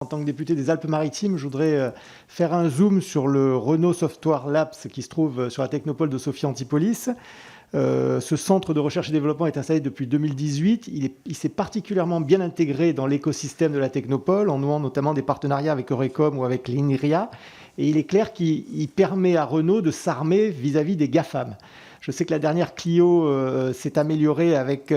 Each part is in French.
En tant que député des Alpes-Maritimes, je voudrais faire un zoom sur le Renault Software Labs qui se trouve sur la technopole de Sophia Antipolis. Ce centre de recherche et développement est installé depuis 2018. Il s'est particulièrement bien intégré dans l'écosystème de la technopole, en nouant notamment des partenariats avec Eurecom ou avec l'INRIA. Et il est clair qu'il permet à Renault de s'armer vis-à-vis des GAFAM. Je sais que la dernière Clio s'est améliorée avec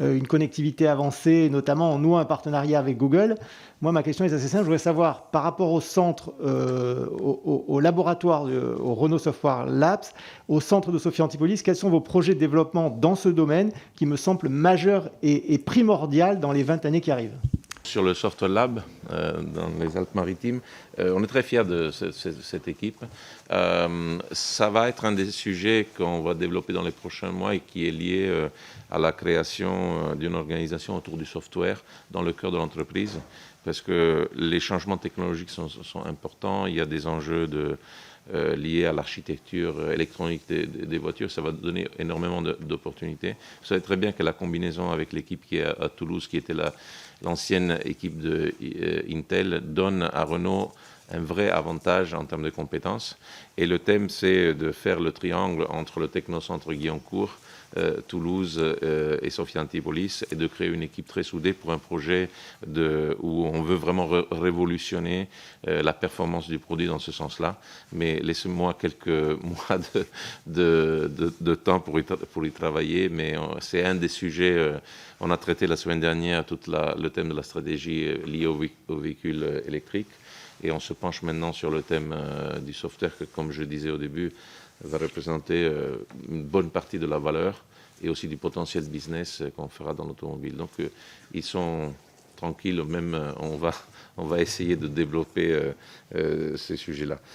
une connectivité avancée, notamment en nouant un partenariat avec Google. Moi, ma question est assez simple. Je voudrais savoir, par rapport au centre, au laboratoire, au Renault Software Labs, au centre de Sophia Antipolis, quels sont vos projets de développement dans ce domaine qui me semble majeur et primordial dans les 20 années qui arrivent? Sur le Software Lab, dans les Alpes-Maritimes, on est très fiers de cette équipe. Ça va être un des sujets qu'on va développer dans les prochains mois et qui est lié à la création d'une organisation autour du software dans le cœur de l'entreprise, parce que les changements technologiques sont importants. Il y a des enjeux liés à l'architecture électronique des voitures. Ça va donner énormément d'opportunités. Vous savez très bien que la combinaison avec l'équipe qui est à Toulouse, qui était l'ancienne équipe de Intel, donne à Renault un vrai avantage en termes de compétences. Et le thème, c'est de faire le triangle entre le technocentre Guyancourt, Toulouse et Sophia Antipolis, et de créer une équipe très soudée pour un projet où on veut vraiment révolutionner la performance du produit dans ce sens-là. Mais laissez-moi quelques mois de temps pour y travailler, mais c'est un des sujets. On a traité la semaine dernière tout le thème de la stratégie liée aux véhicules électriques, et on se penche maintenant sur le thème du software que, comme je disais au début, va représenter une bonne partie de la valeur et aussi du potentiel business qu'on fera dans l'automobile. Donc ils sont tranquilles, même on va essayer de développer ces sujets-là.